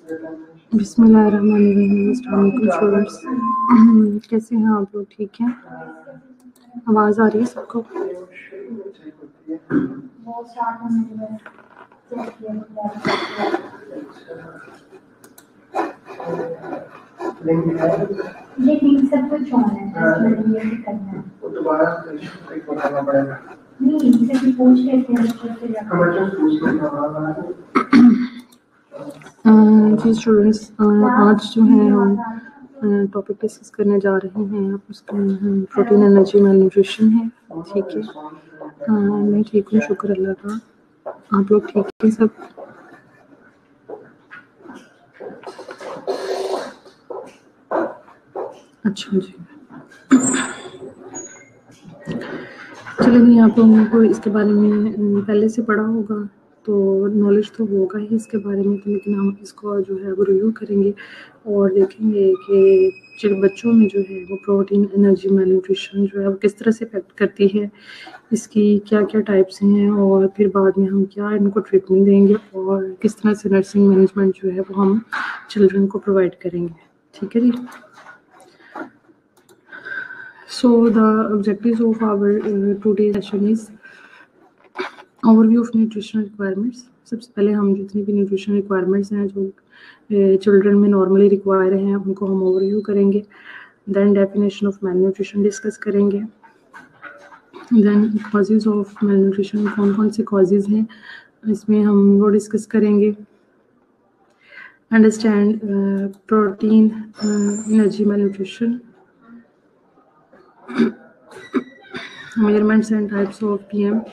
बिस्मिल्लाहिर्रहमानिर्रहीम। अस्सलाम वालेकुम स्टूडेंट्स, कैसे हैं आप लोग? ठीक हैं? आवाज़ आ रही है सबको? लेकिन सब कुछ ऑन है, ये भी करना है। वो दोबारा बताना पड़ेगा। नहीं, इनसे भी पूछ लेते हैं, बच्चों से पूछ लेते जी स्टूडेंट्स, आज जो है हम टॉपिक डिस्कस करने जा रहे हैं, उसका प्रोटीन एनर्जी मैल न्यूट्रिशन है। ठीक है, मैं ठीक हूँ, शुक्र अल्लाह का। आप लोग ठीक हैं सब? अच्छा जी, चलिए, आप लोगों को इसके बारे में पहले से पढ़ा होगा तो नॉलेज तो होगा ही इसके बारे में, तो लेकिन हम इसको जो है वो रिव्यू करेंगे और देखेंगे कि जिन बच्चों में जो है वो प्रोटीन एनर्जी मैल न्यूट्रिशन जो है वो किस तरह से इफेक्ट करती है, इसकी क्या क्या टाइप्स हैं, और फिर बाद में हम क्या इनको ट्रीटमेंट देंगे और किस तरह से नर्सिंग मैनेजमेंट जो है वो हम चिल्ड्रन को प्रोवाइड करेंगे। ठीक है जी। So the objectives of our today's session is overview of nutrition requirements। सबसे पहले हम जितनी भी न्यूट्रिशन रिक्वायरमेंट्स हैं जो चिल्ड्रन में नॉर्मली रिक्वायर हैं उनको हम ओवरव्यू करेंगे। Then definition of malnutrition discuss करेंगे। Then causes of malnutrition, कौन कौन से कॉजेज हैं इसमें हम वो डिस्कस करेंगे। Understand protein energy malnutrition, measurements and types of PM,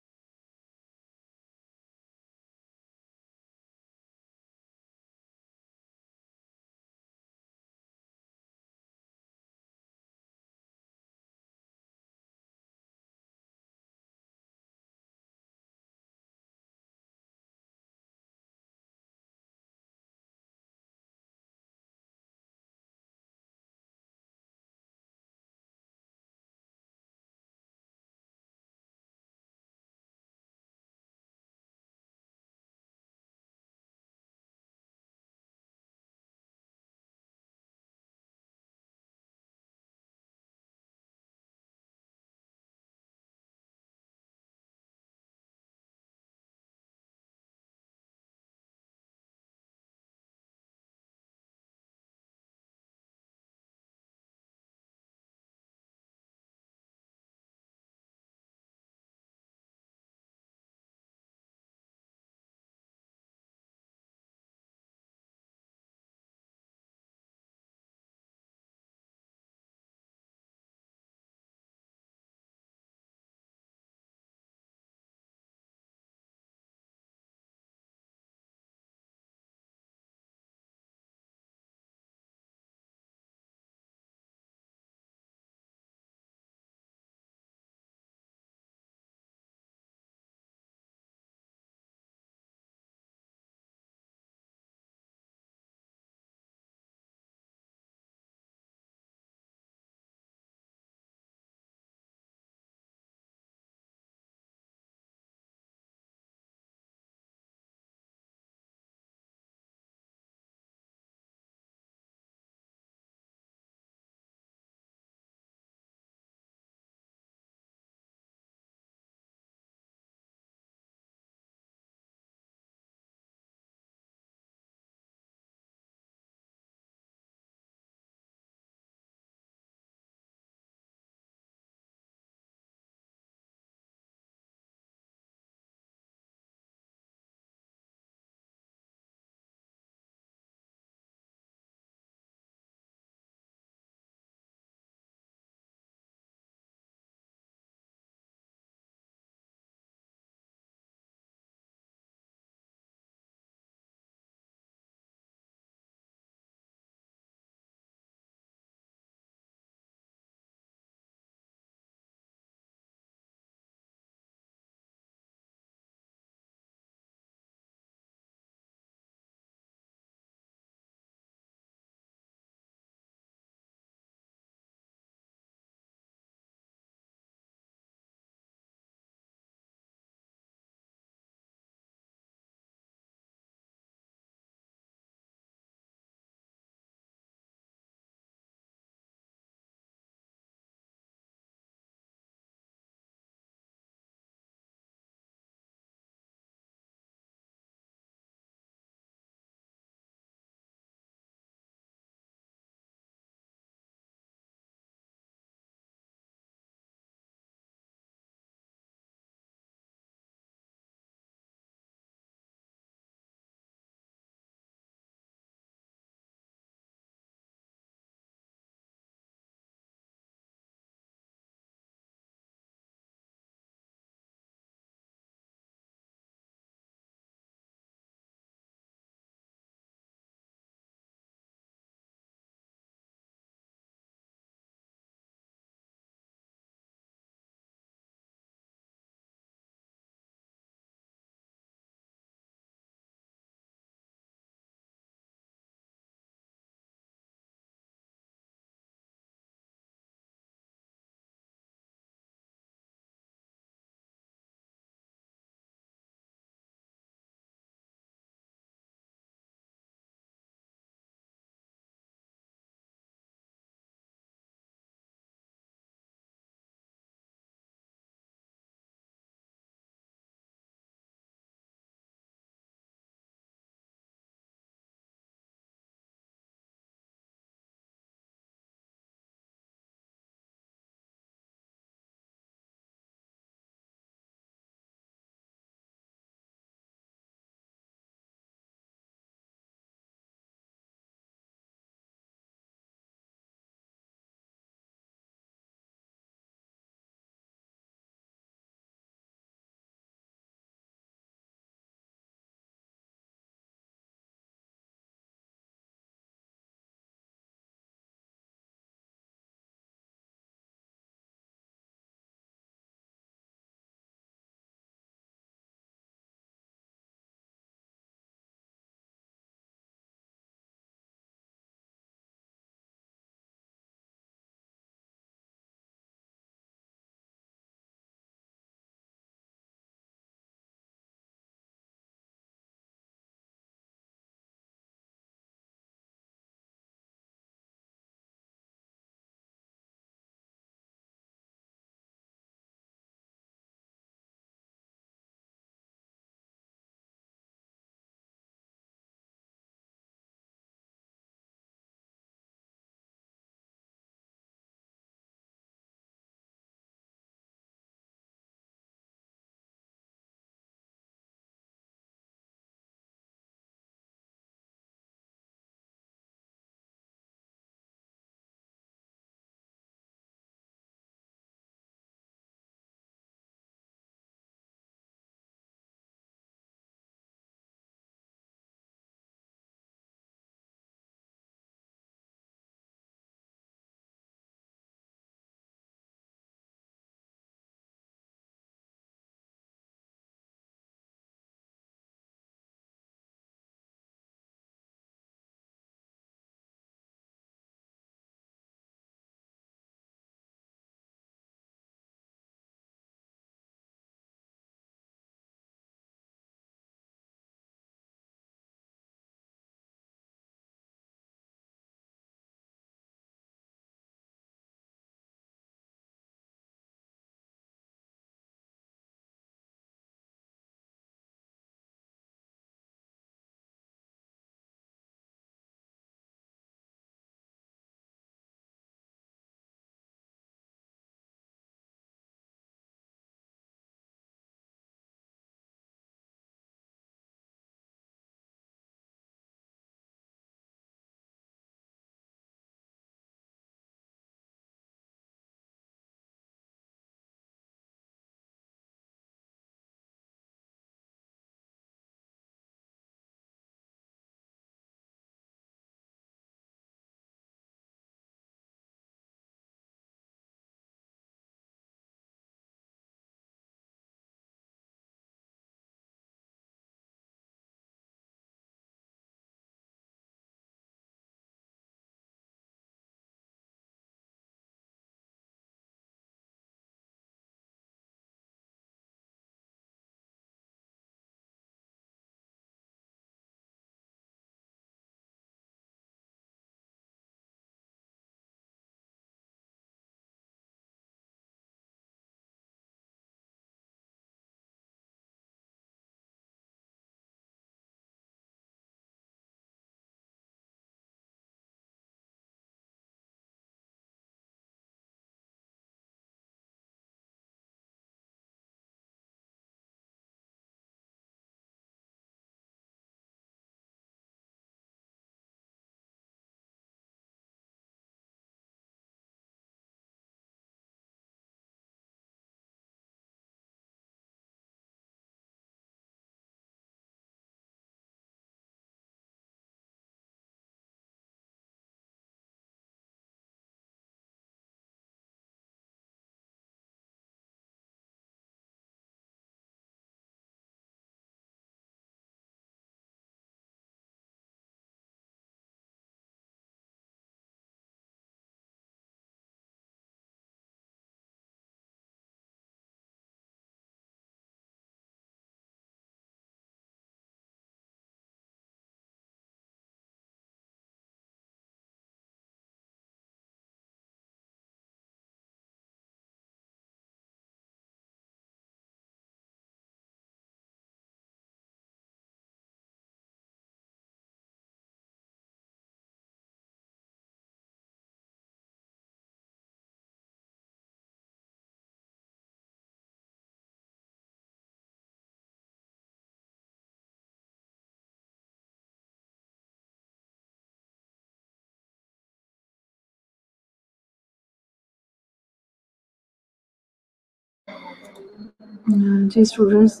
जी स्टूडेंट्स,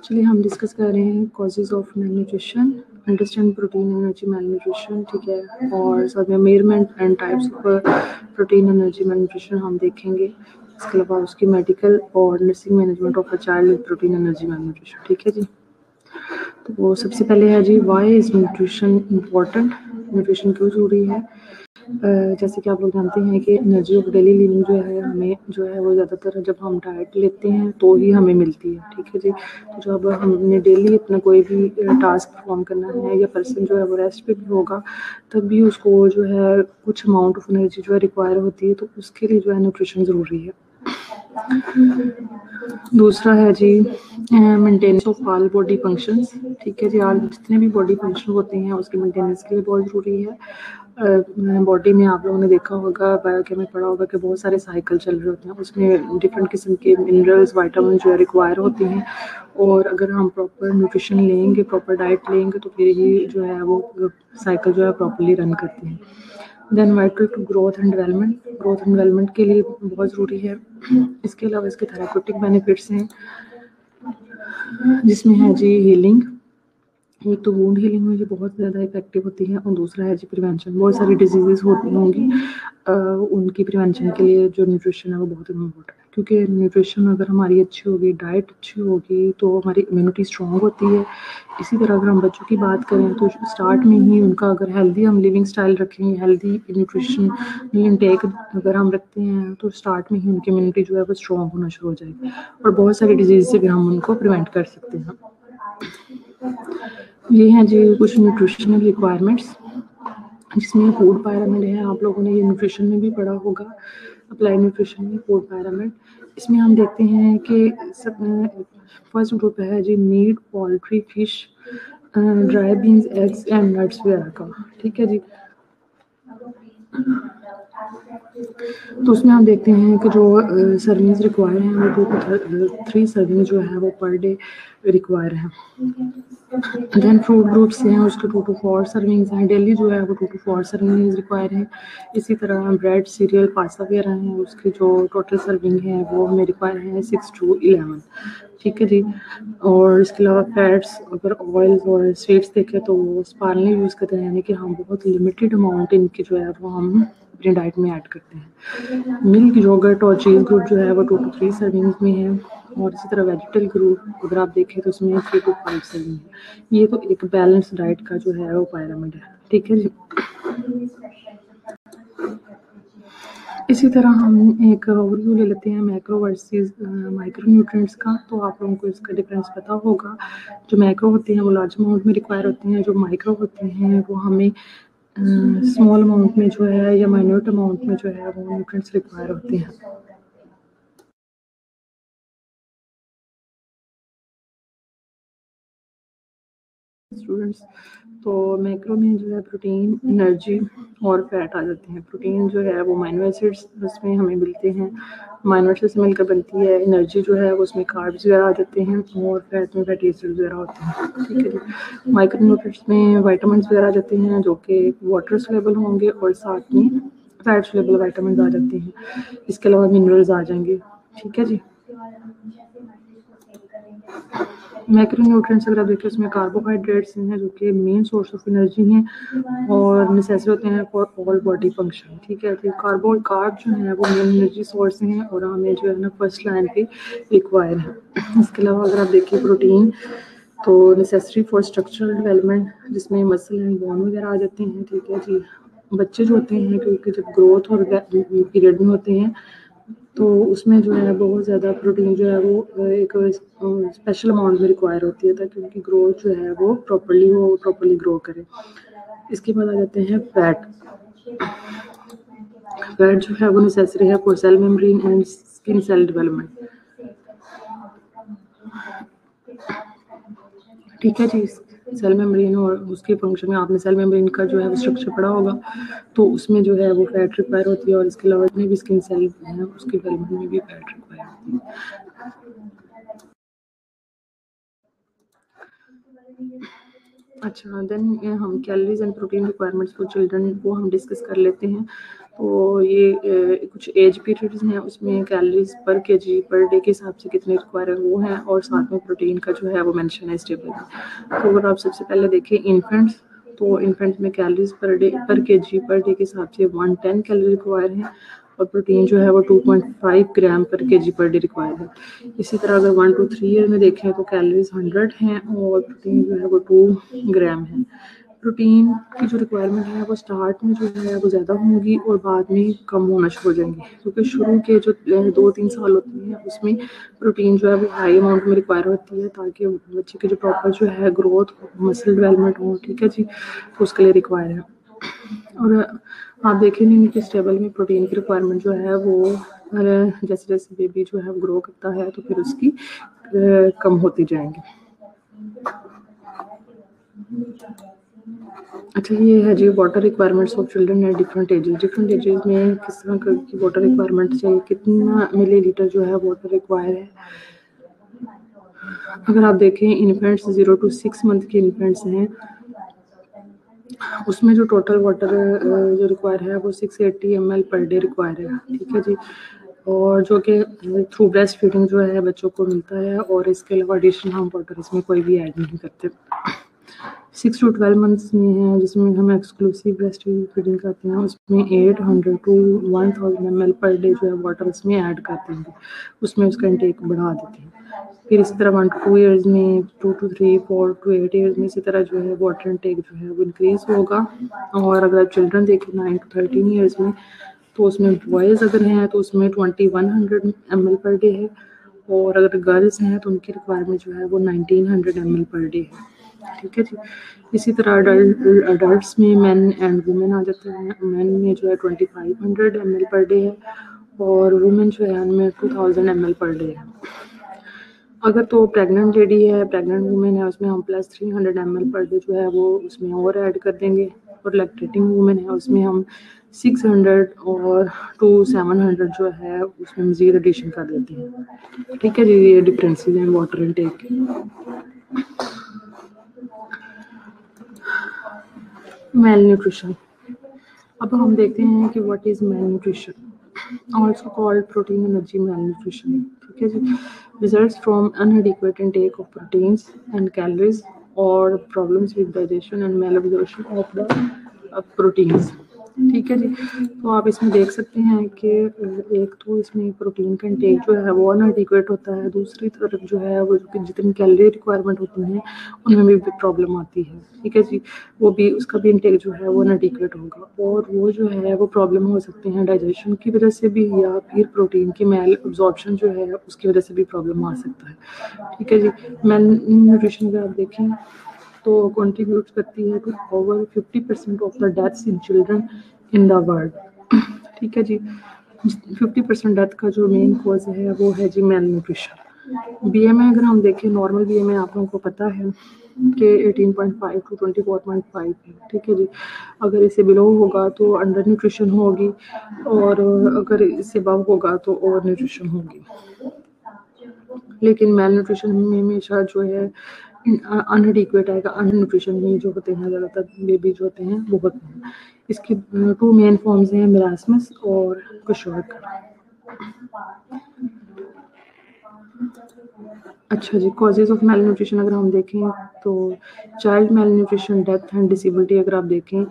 चलिए हम डिस्कस कर रहे हैं causes of malnutrition, understand protein energy malnutrition, ठीक है, और साथ में measurement and types of protein energy malnutrition हम देखेंगे। इसके अलावा उसकी मेडिकल और nursing management of a child with protein energy malnutrition, ठीक है जी। तो वो सबसे पहले है जी, why is nutrition important, nutrition क्यों ज़रूरी है। जैसे कि आप लोग जानते हैं कि एनर्जी ऑफ डेली लिविंग जो है हमें जो है वो ज़्यादातर जब हम डाइट लेते हैं तो ही हमें मिलती है, ठीक है जी। तो जब हमने डेली अपना कोई भी टास्क परफॉर्म करना है या पर्सन जो है वो रेस्ट पे भी होगा तब भी उसको जो है कुछ अमाउंट ऑफ एनर्जी जो है रिक्वायर होती है, तो उसके लिए जो है न्यूट्रिशन ज़रूरी है। दूसरा है जी maintenance of all body functions, ठीक है जी। आज जितने भी बॉडी फंक्शन होते हैं उसके मेंटेनेंस के लिए बहुत ज़रूरी है। बॉडी में आप लोगों ने देखा होगा, बायोकेम में पढ़ा होगा कि बहुत सारे साइकिल चल रहे होते हैं, उसमें डिफरेंट किस्म के मिनरल्स वाइटामिन जो है रिक्वायर होते हैं, और अगर हम प्रॉपर न्यूट्रिशन लेंगे, प्रॉपर डाइट लेंगे तो फिर ही जो है वो साइकिल जो है प्रॉपरली रन करते हैं। Then vital to growth and development के लिए बहुत ज़रूरी है। इसके अलावा इसके थेराप्यूटिक बेनिफिट्स हैं जिसमें है जी हीलिंग, एक तो वुंड हीलिंग में जो बहुत ज़्यादा इफेक्टिव होती है, और दूसरा है जी प्रिवेंशन। बहुत सारी डिजीजेस होती होंगी, उनकी प्रिवेंशन के लिए जो न्यूट्रिशन है वो बहुत इम्पोर्टेंट है, क्योंकि न्यूट्रिशन अगर हमारी अच्छी होगी, डाइट अच्छी होगी तो हमारी इम्यूनिटी स्ट्रॉन्ग होती है। इसी तरह अगर हम बच्चों की बात करें तो स्टार्ट में ही उनका अगर हेल्दी हम लिविंग स्टाइल रखेंगे, हेल्दी न्यूट्रिशन इनटेक अगर हम रखते हैं तो स्टार्ट में ही उनकी इम्यूनिटी जो है वो स्ट्रॉन्ग होना शुरू हो जाएगी, और बहुत सारी डिजीज से भी हम उनको प्रिवेंट कर सकते हैं। ये हैं जी कुछ न्यूट्रिशनल रिक्वायरमेंट्स, जिसमें फूड पायरामिड है। आप लोगों ने ये न्यूट्रिशन में भी पढ़ा होगा, अप्लाई न्यूट्रिशन में फूड पायरामिड। इसमें हम देखते हैं कि फर्स्ट ग्रुप है जी meat, poultry, fish, dry beans, eggs and nuts वगैरह का, ठीक है जी। तो उसमें हम देखते हैं कि जो सर्विंग्स रिक्वायर हैं वो 3 सर्विंग जो है वो पर डे रिक्वायर है। देन फ्रूट ग्रुप्स हैं, उसके 2 to 4 सर्विंग्स हैं, डेली जो है वो 2 to 4 सर्विंग्स रिक्वायर हैं। इसी तरह ब्रेड, सीरियल, पास्ता वगैरह हैं, उसकी जो टोटल सर्विंग है वो हमें रिक्वायर है 6 to 11, ठीक है जी। और इसके अलावा फैट्स, अगर ऑयल्स और स्वीट्स देखें तो वो स्पार्नली यूज़ करते हैं, यानी कि हम बहुत लिमिटेड अमाउंट इनकी जो है वो हम अपनी डाइट में ऐड करते हैं। मिल्क, योगर्ट और चीज़ ग्रुप जो है वो 2 to 3 सर्विंग्स में है, और इसी तरह वेजिटेबल ग्रुप अगर आप देखें तो उसमें 3 to 5 सर्विंग है। ये तो एक बैलेंस डाइट का जो है वो पायरामिड है, ठीक है जी। इसी तरह हम एक ओवरव्यू ले लेते हैं मैक्रो वर्सेस माइक्रो न्यूट्रिएंट्स का। तो आप लोगों को इसका डिफरेंस पता होगा, जो मैक्रो होते हैं वो लार्ज अमाउंट में रिक्वायर होते हैं, जो माइक्रो होते हैं वो हमें स्मॉल अमाउंट में जो है या माइन्यूट अमाउंट में जो है वो न्यूट्रिएंट्स रिक्वायर होते हैं। स्टूडेंट्स, तो मैक्रो में जो है प्रोटीन, एनर्जी और फैट आ जाते हैं। प्रोटीन जो है वो अमीनो एसिड्स उसमें हमें मिलते हैं, अमीनो एसिड्स से मिलकर बनती है। एनर्जी जो है वो उसमें कार्ब्स वगैरह आ जाते हैं, और फैट में फैटी एसिड्स वगैरह होते हैं, ठीक है जी। माइक्रो न्यूट्रिएंट्स में विटामिन्स वगैरह आ जाते हैं जो कि वाटर सोल्यूबल होंगे, और साथ में फैट सोल्यूबल विटामिन्स आ जाते हैं। इसके अलावा मिनरल्स आ जाएंगे, ठीक है जी। मैक्रोन्यूट्रिएंट्स अगर आप देखें उसमें कार्बोहाइड्रेट्स हैं जो कि मेन सोर्स ऑफ एनर्जी हैं और नेसेसरी होते हैं फॉर ऑल बॉडी फंक्शन, ठीक है। तो कार्ब जो है वो मेन एनर्जी सोर्स हैं, और हमें जो है ना फर्स्ट लाइन पे रिक्वायर है। इसके अलावा अगर आप देखिए प्रोटीन, तो नेसेसरी फॉर स्ट्रक्चरल डेवलपमेंट, जिसमें मसल एंड बोन वगैरह आ जाते हैं, ठीक है जी। बच्चे जो होते हैं क्योंकि जब ग्रोथ और पीरियड में होते हैं तो उसमें जो है बहुत ज़्यादा प्रोटीन जो है वो एक स्पेशल अमाउंट में रिक्वायर होती है, ताकि उनकी ग्रोथ जो है वो प्रॉपरली ग्रो करे। इसके बाद आ जाते हैं फैट जो है वो नेसेसरी है for cell membrane and skin cell development, ठीक है जी। सेल मेम्ब्रेन और उसके फंक्शन में आपने सेल मेम्ब्रेन का जो है वो स्ट्रक्चर पढ़ा होगा, तो उसमें जो है वो फैट रिक्वायर होती है, और इसके अलावा जितने भी स्किन सेल हैं उसके डेवलपमेंट में भी फैट रिक्वायर होती है। अच्छा, देन हम calories and protein requirements for children वो हम डिस्कस कर लेते हैं। तो ये कुछ एज पीरियड्स हैं, उसमें कैलोरीज पर केजी पर डे के हिसाब से कितने रिक्वायर है वो हैं, और साथ में प्रोटीन का जो है वो मेंशन है इस टेबल में। तो अगर आप सबसे पहले देखें इन्फेंट्स, तो इन्फेंट में कैलोरीज पर डे पर केजी पर डे के हिसाब से 110 कैलोरी रिक्वायर है, और प्रोटीन जो है वो 2.5 ग्राम पर केजी पर डे रिक्वायर है। इसी तरह अगर 1 to 3 ईयर में देखें तो कैलोरीज 100 हैं और प्रोटीन जो है वो 2 ग्राम है। प्रोटीन की जो रिक्वायरमेंट है वो स्टार्ट में जो है वो ज़्यादा होंगी और बाद में कम होना शुरू हो जाएंगी, क्योंकि शुरू के जो 2-3 साल होते हैं उसमें प्रोटीन जो है वो हाई अमाउंट में रिक्वायर होती है, ताकि बच्चे की जो प्रॉपर जो है ग्रोथ मसल डेवलपमेंट हो, ठीक है जी, तो उसके लिए रिक्वायर है। और आप देखेंगे कि इस टेबल में प्रोटीन की रिक्वायरमेंट जो है वो जैसे जैसे बेबी जो है ग्रो करता है तो फिर उसकी कम होती जाएंगी। अच्छा, ये है जी water requirements of children at different ages में किस तरह की वाटर रिक्वायरमेंट चाहिए, कितना मिलीलीटर जो है वाटर रिक्वायर है। अगर आप देखें इन्फेंट्स 0 to 6 मंथ के इन्फेंट्स हैं, उसमें जो टोटल वाटर जो रिक्वायर है वो 680 ml पर डे रिक्वायर है, ठीक है जी, और जो कि थ्रू ब्रेस्ट फीडिंग जो है बच्चों को मिलता है, और इसके अलावा एडिशनल हम वाटर इसमें कोई भी ऐड नहीं करते। 6 to 12 मंथ्स में है जिसमें हम एक्सक्लूसिव ब्रेस्ट फीडिंग करते हैं, उसमें 800 to 1000 ml पर डे जो है वाटर इसमें ऐड करते हैं, उसमें उसका इंटेक बढ़ा देते हैं। फिर इसी तरह 1 to 2 ईयर्स में, 2 to 3, 4 to 8 ईयर्स में इसी तरह जो है वाटर इंटेक जो है वो इंक्रीज होगा। और अगर आप चिल्ड्रन देखें 9 to 13 ईयर्स में, तो उसमें बॉयज़ अगर हैं तो उसमें 2100 ml पर डे है, और अगर गर्ल्स हैं तो उनकी रिक्वायरमेंट जो है वो 1900 ml पर डे है, ठीक है जी। इसी तरह अडल्ट्स में मैन एंड वुमेन आ जाते हैं। मैन में जो है 2500 ml पर डे है, और वुमेन जो है उनमें 2000 ml पर डे है। अगर तो प्रेग्नेंट लेडी है, प्रेग्नेंट वुमेन है, उसमें हम प्लस 300 ml पर डे जो है वो उसमें और ऐड कर देंगे, और लैक्टेटिंग वुमेन है उसमें हम 600 और 700 जो है उसमें मज़ीद एडिशन कर देते हैं, ठीक है जी। ये डिफरेंसेस हैं वाटर इनटेक के। मेल न्यूट्रिशन, अब हम देखते हैं कि what is mail nutrition, also called protein energy malnutrition, ठीक है जी। Results from inadequate intake of proteins and calories or problems with digestion and malabsorption of the proteins, ठीक है जी। तो आप इसमें देख सकते हैं कि एक तो इसमें प्रोटीन का इंटेक जो है वो अनएडिक्वेट होता है, दूसरी तरफ जो है वो जितनी कैलोरी रिक्वायरमेंट होती हैं उनमें भी प्रॉब्लम आती है, ठीक है जी। वो भी उसका भी इंटेक जो है वो अनएडिक्वेट होगा, और वो जो है वो प्रॉब्लम हो सकते हैं डाइजेशन की वजह से भी, या फिर प्रोटीन की मेल अब्जॉर्प्शन जो है उसकी वजह से भी प्रॉब्लम आ सकता है, ठीक है जी। मेल न्यूट्रिशन अगर आप देखें तो कंट्रीब्यूट करती है to over 50% of the deaths in children in the world, ठीक है जी। 50% डेथ का जो मेन कॉज है वो है जी मेल न्यूट्रिशन। बीएमआई अगर हम देखें, नॉर्मल बीएमआई आप लोगों को पता है कि 18.5 to 24.5 है, ठीक है जी। अगर इससे बिलो होगा तो अंडर न्यूट्रिशन होगी, और अगर इससे अबव होगा तो ओवर न्यूट्रिशन होगी। लेकिन मेल न्यूट्रिशन में हमेशा जो है अनएडिक्वेट आएगा, अंडर न्यूट्रिशन में जो होते हैं ज़्यादातर बेबी जो होते हैं वो होते हैं। इसकी 2 मेन फॉर्म्स हैं, मेरास्मस और क्वाशॉर्क। अच्छा जी, कॉजेज ऑफ मेल न्यूट्रिशन अगर हम देखें तो child mail nutrition, death and disability अगर आप देखें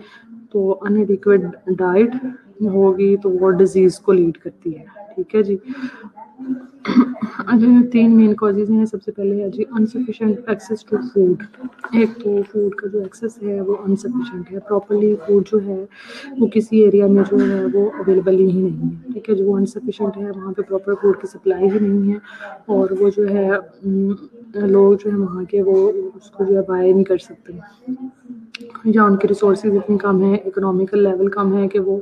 तो अनएडिक्वेट डाइट होगी तो वो डिजीज़ को लीड करती है, ठीक है जी। 3 मेन कॉजेज हैं। सबसे पहले है जी अनसफिशिएंट एक्सेस टू फूड। एक तो फूड का जो एक्सेस है वो अनसफिशिएंट है, प्रॉपर्ली फूड जो है वो किसी एरिया में जो है वो अवेलेबल ही नहीं है, ठीक है। जो अनसफिशिएंट है वहाँ पे प्रॉपर फूड की सप्लाई ही नहीं है, और वो जो है लोग जो है वहाँ के वो उसको जो है बाय नहीं कर सकते, या उनके रिसोर्सेज इतनी कम है, इकोनॉमिकल लेवल कम है कि वो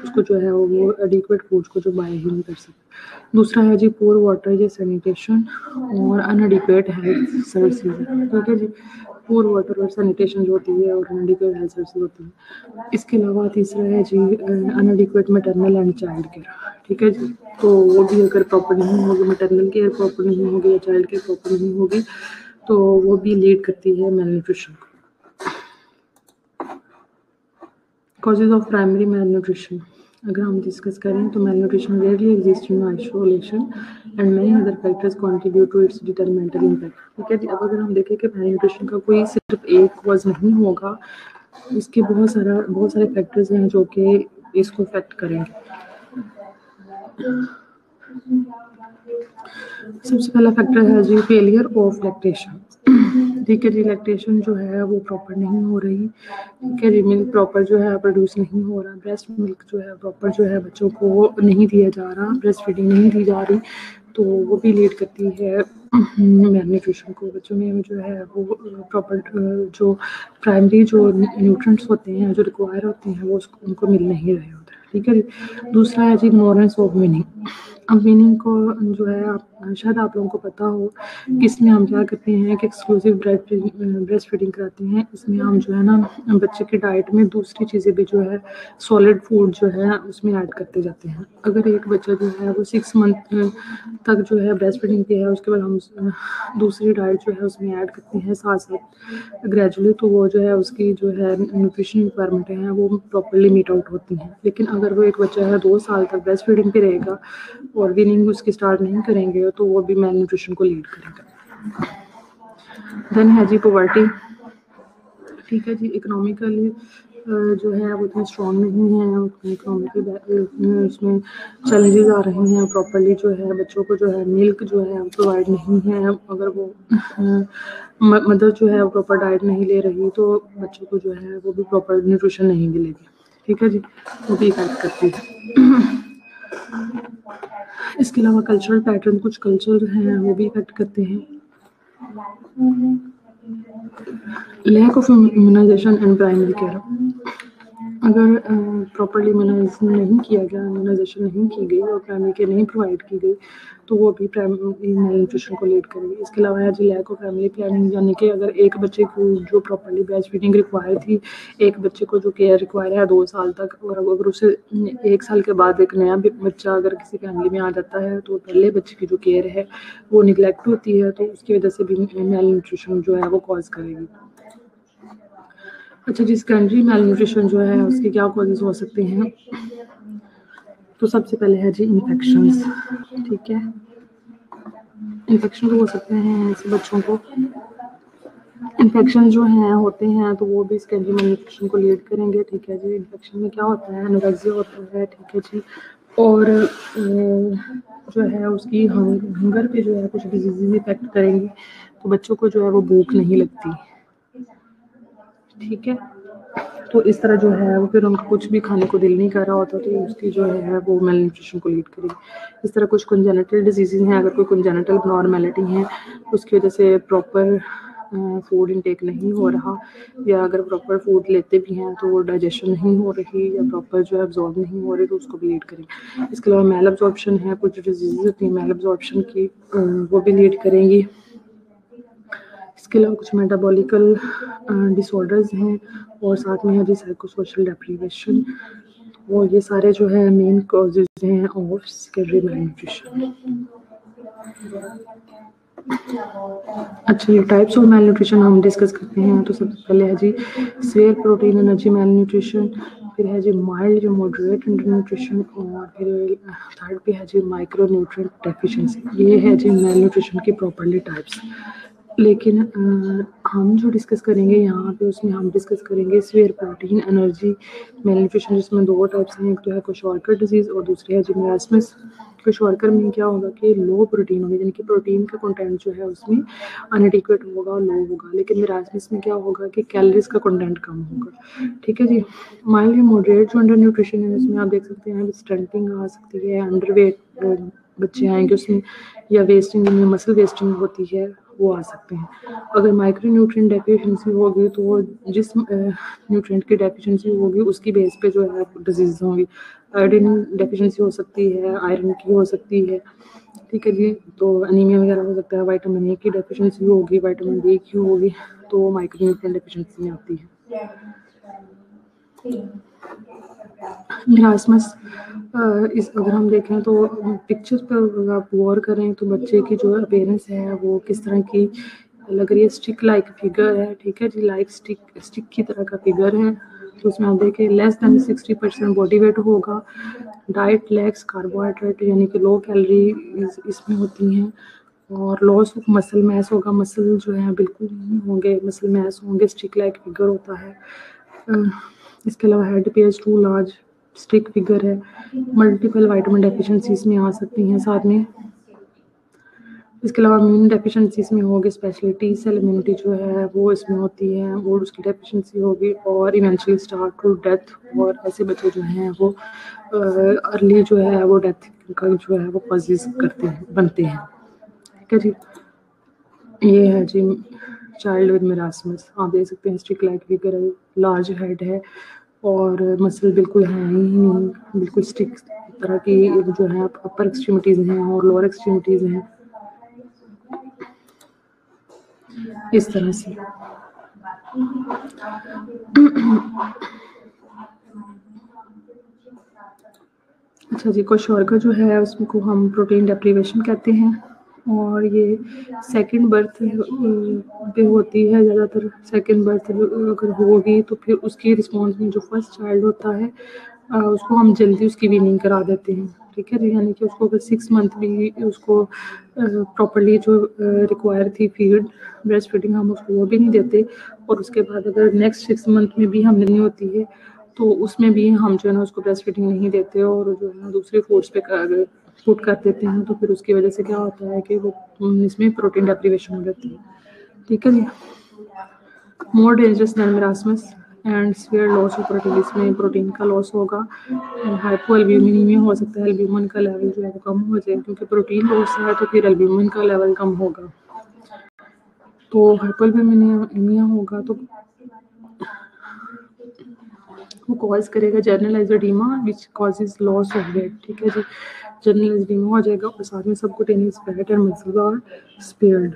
उसको जो है वो एडिक्वेट फूड को जो बाय ही नहीं कर सकते। दूसरा है जी पुअर वाटर या सैनिटेशन और अनएडिक्वेट हेल्थ सर्विसेज, ठीक है जी। पुअर वाटर और सैनिटेशन जो होती है और अनएडिक्वेट हेल्थ सर्विसेज होती है। इसके अलावा तीसरा है जी अनएडिक्वेट मैटरनल एंड चाइल्ड केयर, ठीक है जी। तो वो भी अगर प्रॉपर नहीं होगी, मैटरनल केयर प्रॉपर नहीं होगी या चाइल्ड केयर प्रॉपर नहीं होगी, तो वो भी लीड करती है मेल न्यूट्रिशन को। Causes of primary malnutrition अगर हम डिस्कस करें तो malnutrition rarely exist in isolation and many other factors contribute to its detrimental impact. ठीक है जी, अब अगर हम देखें कि मेल न्यूट्रिशन का कोई सिर्फ एक कॉज नहीं होगा, इसके बहुत सारे फैक्टर्स हैं जो कि इसको अफेक्ट करेंगे। सबसे पहला फैक्टर है जी फेलियर ऑफ लैक्टेशन। ठीक है जी, लैक्टेशन जो है वो प्रॉपर नहीं हो रही। ठीक है जी, मिल्क प्रॉपर जो है प्रोड्यूस नहीं हो रहा, ब्रेस्ट मिल्क जो है प्रॉपर जो है बच्चों को नहीं दिया जा रहा, ब्रेस्ट फीडिंग नहीं दी जा रही, तो वो भी लीड करती है मेल न्यूट्रिशन को। बच्चों में जो है वो प्रॉपर जो प्राइमरी जो न्यूट्रिएंट्स होते हैं जो रिक्वायर होते हैं वो उनको मिल नहीं रहे होते। ठीक है जी, दूसरा है जी इग्नोरेंस ऑफ मीनिंग। अब मीनिंग को जो है आप शायद आप लोगों को पता हो कि इसमें हम क्या करते हैं कि एक्सक्लूसिव ब्रेस्ट फीडिंग कराते हैं। इसमें हम जो है ना बच्चे की डाइट में दूसरी चीज़ें भी जो है सॉलिड फूड जो है उसमें ऐड करते जाते हैं। अगर एक बच्चा जो है वो 6 मंथ तक जो है ब्रेस्ट फीडिंग पे है, उसके बाद हम दूसरी डाइट जो है उसमें ऐड करते हैं साथ साथ ग्रेजुअली, तो वो जो है उसकी जो है न्यूट्रिशन रिक्वायरमेंट है वो प्रॉपरली मीट आउट होती हैं। लेकिन अगर वो एक बच्चा है 2 साल तक ब्रेस्ट फीडिंग पे रहेगा और वीनिंग उसकी स्टार्ट नहीं करेंगे तो वो भी मेल न्यूट्रिशन को लीड करेगा। देन है जी पॉवर्टी। ठीक है जी, इकोनॉमिकली जो है वो इतने स्ट्रॉन्ग नहीं है, इकोनॉमिकली उसमें चैलेंजेस आ रही हैं। प्रॉपरली जो है बच्चों को जो है मिल्क जो है प्रोवाइड नहीं है। अगर वो मदर जो है प्रॉपर डाइट नहीं ले रही तो बच्चों को जो है वो भी प्रॉपर न्यूट्रिशन नहीं मिलेगी। ठीक है जी, वो भी इफेक्ट करती है। इसके अलावा कल्चरल पैटर्न, कुछ कल्चर हैं वो भी इफेक्ट करते हैं। Lack of immunization and primary care. अगर प्रॉपरली इम्यूनाइजेशन नहीं किया गया, इम्यूनाइजेशन नहीं की गई और प्राइमरी केयर नहीं प्रोवाइड की गई तो वो भी प्राइमरी मेल न्यूट्रिशन को लीड करेगी। इसके अलावा है जी लैक ऑफ फैमिली प्लानिंग, यानी कि अगर एक बच्चे को जो प्रॉपरली ब्रेस्ट फीडिंग रिक्वायर थी, एक बच्चे को जो केयर रिक्वायर है 2 साल तक, और अगर उसे 1 साल के बाद एक नया बच्चा अगर किसी फैमिली में आ जाता है तो पहले बच्चे की जो केयर है वो निगलेक्ट होती है, तो उसकी वजह से भी मेल न्यूट्रिशन जो है वो कॉज करेगी। अच्छा जी, सेकेंडरी मेल न्यूट्रिशन जो है उसके क्या कॉजेज हो सकते हैं? तो सबसे पहले है जी इन्फेक्शंस। ठीक है, इन्फेक्शन हो सकते हैं ऐसे बच्चों को, इन्फेक्शन जो हैं होते हैं तो वो भी सेकेंडरी मेल न्यूट्रिशन को लीड करेंगे। ठीक है जी, इन्फेक्शन में क्या होता है, एनोरेक्सिया होता है। ठीक है जी, और जो है उसकी हंगर पे जो है कुछ डिजीजेज इफेक्ट करेंगी, तो बच्चों को जो है वो भूख नहीं लगती। ठीक है, तो इस तरह जो है वो फिर उनको कुछ भी खाने को दिल नहीं कर रहा होता, तो उसकी जो है वो मेल न्यूट्रिशन को लीड करेगी। इस तरह कुछ कंजेनिटल डिजीजेज हैं, अगर कोई कंजेनिटल नॉर्मेलिटी है उसकी वजह से प्रॉपर फूड इनटेक नहीं हो रहा, या अगर प्रॉपर फूड लेते भी हैं तो वो डाइजेशन नहीं हो रही या प्रॉपर जो है एब्जॉर्ब नहीं हो रही, तो उसको भी लीड करेंगे। इसके अलावा मेल एब्जॉर्प्शन है, कुछ डिजीजेज होती हैं मेल एब्जॉर्प्शन की, वो भी लीड करेंगी। इसके अलावा कुछ मेटाबॉलिकल डिसऑर्डर्स हैं और साथ में है जी साइकोसोशल डेप्रिवेशन। वो ये सारे जो है मेन कॉजेज हैं ऑफ सेकेंडरी मेल न्यूट्रिशन। अच्छा, ये टाइप्स ऑफ मेल न्यूट्रिशन हम डिस्कस करते हैं। तो सबसे पहले है जी severe protein energy malnutrition, फिर है जी माइल्ड मॉडरेट अंडर न्यूट्रिशन, और फिर थर्ड पे है जी माइक्रो न्यूट्रिएंट डेफिशिएंसी। ये है जी मेल न्यूट्रिशन की प्रॉपरली टाइप्स। लेकिन हम जो डिस्कस करेंगे यहाँ पे उसमें हम डिस्कस करेंगे swear protein energy mail nutrition, जिसमें 2 टाइप्स हैं, एक तो है क्वेशॉर्कर डिजीज़ और दूसरी है जी मरासमस। क्वेशॉर्कर में क्या होगा कि लो प्रोटीन होगा, यानी कि प्रोटीन का कंटेंट जो है उसमें अनएडिक्वेट होगा, लो होगा। लेकिन मरासमस में क्या होगा कि कैलोरीज का कंटेंट कम होगा। ठीक है जी, माइल्ड या मॉडरेट जो अंडर न्यूट्रिशन है उसमें आप देख सकते हैं स्टंटिंग आ सकती है, अंडरवेट बच्चे आएंगे उसमें, या वेस्टिंग जिनमें मसल वेस्टिंग होती है वो आ सकते हैं। अगर माइक्रो न्यूट्रिएंट डेफिशिएंसी होगी तो वो जिस न्यूट्रिएंट की डेफिशिएंसी होगी उसकी बेस पे जो है डिजीज होंगी। आयोडीन डेफिशिएंसी हो सकती है, आयरन की हो सकती है। ठीक है जी, तो एनीमिया वगैरह हो सकता है, विटामिन ए की डेफिशिएंसी होगी, विटामिन डी की होगी, तो माइक्रो न्यूट्रिएंट डेफिशिएंसी में आती है। मरासमस इस अगर हम देखें तो पिक्चर्स पर अगर आप गौर करें तो बच्चे की जो अपीयरेंस है वो किस तरह की लग रही है, स्टिक लाइक फिगर है। ठीक है जी, लाइक स्टिक की तरह का फिगर है, तो उसमें आप देखें लेस देन 60% बॉडी वेट होगा। डाइट लैक्स कार्बोहाइड्रेट यानी कि लो कैलोरी इसमें होती हैं। और लॉस ऑफ मसल मैस होगा, मसल जो है बिल्कुल नहीं होंगे, मसल मैस होंगे, स्टिक लाइक फिगर होता है। इसके अलावा head appears too large, stick figure है। मल्टीपल विटामिन डेफिशिएंसीज में आ सकती हैं साथ में। इसके अलावा इम्यून डेफिशिएंसीज में होगी, स्पेशली टी सेल इम्यूनिटी जो है वो इसमें होती है, वो उसकी डेफिशिएंसी होगी और इवेंचुअली स्टार्ट टू डेथ। और ऐसे बच्चे जो हैं वो अर्ली जो है वो डेथ का जो है वो कॉजेज बनते हैं। ठीक है जी, ये है जी चाइल्ड विद मेरास्मस। आप देख सकते हैं स्टिक लाइक फिगर है, लार्ज हेड है और मसल बिल्कुल है ही नहीं, बिल्कुल स्टिक तरह की जो है अपर एक्सट्रीमिटीज हैं और लोअर एक्सट्रीमिटीज हैं इस तरह से। अच्छा जी, क्वेश्चन जो है उसको हम प्रोटीन डेप्रीवेशन कहते हैं और ये सेकंड बर्थ पे होती है ज़्यादातर। सेकंड बर्थ अगर होगी तो फिर उसकी रिस्पॉन्स में जो फर्स्ट चाइल्ड होता है उसको हम जल्दी उसकी वीनिंग करा देते हैं। ठीक है, यानी कि उसको अगर 6 मंथ भी उसको प्रॉपर्ली जो रिक्वायर थी फीड ब्रेस्ट फीडिंग हम उसको वो भी नहीं देते। और उसके बाद अगर नेक्स्ट 6 मंथ में भी हम नहीं होती है तो उसमें भी हम जो है ना उसको ब्रेस्ट फीडिंग नहीं देते और जो है ना दूसरे फूड्स पे पुट कर देते हैं। तो फिर उसकी वजह से क्या होता है कि वो इसमें प्रोटीन डेप्रीवेशन हो जाती है। ठीक है जी, more dangerous than marasmus and severe loss of protein, इसमें प्रोटीन का लॉस होगा एंड हाइपो एल्ब्यूमिनीमिया हो सकता है, एल्ब्यूमिन का लेवल जो है वो कम हो जाए क्योंकि प्रोटीन लॉस है तो फिर एल्ब्यूमिन का लेवल कम होगा। तो हाइपो एल्ब्यूमिनीमिया होगा तो वो कॉज करेगा generalized edema which causes loss of weight. ठीक है जी, जनरलाइज्ड एडीमा हो जाएगा और साथ में subcutaneous fat and muscles are spared.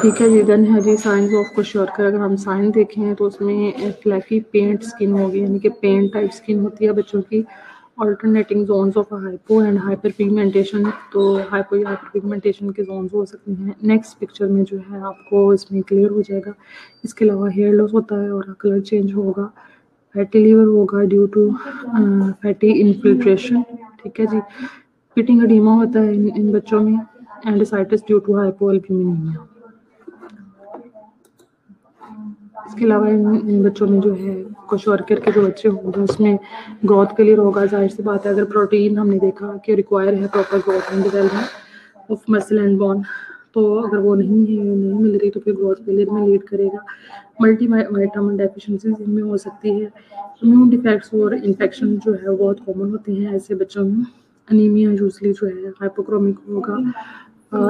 ठीक है जी, देन है जी साइंस ऑफ क्वेश्चन। अगर हम साइन देखें तो उसमें फ्लैफी पेंट स्किन होगी, यानी कि पेंट टाइप स्किन होती है बच्चों की। Alternating zones of hypo and hyper pigmentation, तो हाइपो या हाइपर पिगमेंटेशन के जोन्स हो सकते हैं। नेक्स्ट पिक्चर में जो है आपको इसमें क्लियर हो जाएगा। इसके अलावा हेयर लॉस होता है और कलर चेंज होगा। फैटी लीवर होगा ड्यू टू फैटी इन्फिल्ट्रेशन। ठीक है जी, पिटिंग एडीमा होता है इन बच्चों में। एंडोसाइटिस ड्यू टू हाइपो एल्ब्यूमिनीमिया। इसके अलावा इन बच्चों में जो है क्वेश्चन के जो बच्चे होंगे उसमें ग्रोथ क्लियर होगा। जाहिर सी बात है, अगर प्रोटीन हमने देखा कि रिक्वायर है proper growth and development of muscle and bone, तो अगर वो नहीं मिल रही तो फिर ग्रोथ फेलियर में लीड करेगा। मल्टी विटामिन डेफिशिएंसीज इनमें हो सकती है। इम्यून डिफेक्ट्स और इन्फेक्शन जो है वो बहुत कॉमन होते हैं ऐसे बच्चों में। अनीमिया यूजली जो है हाइपोक्रोमिक होगा।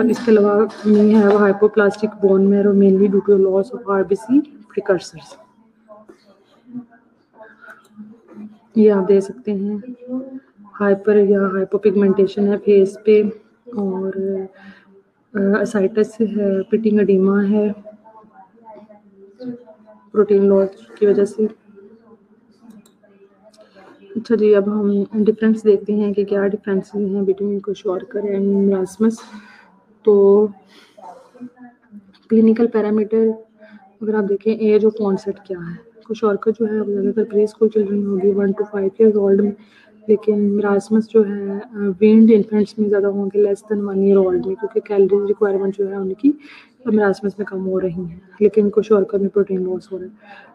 इसके अलावा में है वो hypoplastic bone marrow mainly due to loss of RBC precursors. ये आप देख सकते हैं हाइपर या हाइपोपिगमेंटेशन है फेस पे और असाइटिस है, पिटिंग एडीमा है प्रोटीन लॉस की वजह से। अच्छा जी, अब हम डिफरेंस देखते हैं कि क्या डिफरेंसेस हैं बिटवीन क्वेश्चन एंड मेरास्मस। तो क्लिनिकल पैरामीटर अगर आप देखें एज ऑफ ऑनसेट क्या है, क्वेश्चन जो है वो ज़्यादातर प्री स्कूल चिल्ड्रन होगी 1 to 5 ईयर्स ओल्ड में, लेकिन मेरास्मस जो है वीन्ड इन्फेंट्स में ज़्यादा होंगे लेस देन 1 ईयर ओल्ड में, क्योंकि कैलोरी रिक्वायरमेंट जो है उनकी मेरास्मस में कम हो रही है, लेकिन क्वेश्चन में प्रोटीन लॉस हो रहा है।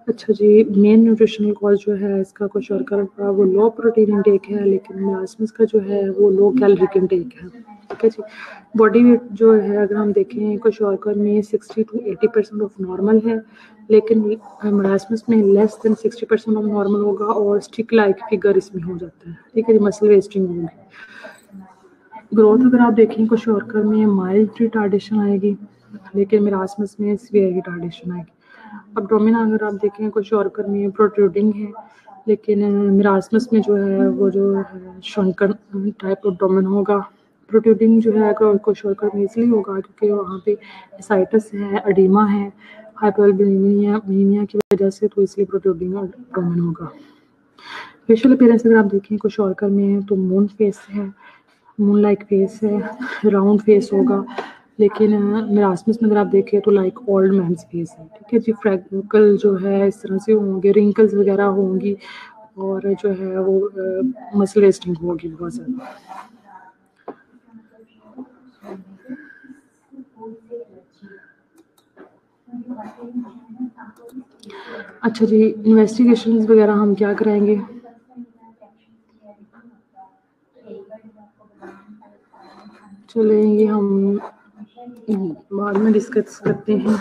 अच्छा जी, मेन न्यूट्रिशनल कॉज जो है इसका क्वेश्चन का वो लो प्रोटीन इंटेक है, लेकिन मेरास्मस का जो है वो लो कैलोरिक इंटेक है। ठीक है जी, बॉडी वेट जो है अगर हम देखें क्वेश्चन में 60 to 80% ऑफ नॉर्मल है, लेकिन मेरास्मस में लेस देन 60% ऑफ नॉर्मल होगा और स्टिक लाइक फिगर इसमें हो जाता है। ठीक है जी, मसल वेस्टिंग होगी। ग्रोथ अगर आप देखें क्वेश्चन में माइल्ड रिटार्डेशन आएगी, लेकिन मेरास्मस में सीवियर रिटार्डेशन आएगी। एब्डोमेन अगर आप देखें क्वेश्चन में प्रोट्रूडिंग है, लेकिन मेरास्मस में जो है वो जो है शंकन टाइप एब्डोमेन होगा। प्रोट्रूडिंग जो है क्वेश्चन में इसलिए होगा क्योंकि वहाँ पे एसाइटिस है, एडीमा है, हाइपोएल्ब्यूमिनिया की वजह से, तो इसलिए प्रोट्रूडिंग एब्डोमेन होगा। फेशियल अपीयरेंस अगर आप देखें कुछ ऑर्कर में तो मून फेस है, मून लाइक फेस है, राउंड फेस होगा, लेकिन मेरास्मस में अगर आप देखें तो लाइक ओल्ड मैन्स फेस है, ठीक है जी। फ्रैंकल जो है इस तरह से होंगे, रिंकल्स वगैरह होंगी और जो है वो मसल वेस्टिंग होगी बहुत ज़्यादा। अच्छा जी, इन्वेस्टिगेशंस वगैरह हम क्या कराएंगे? चलें ये हम बाद में डिस्कस करते हैं।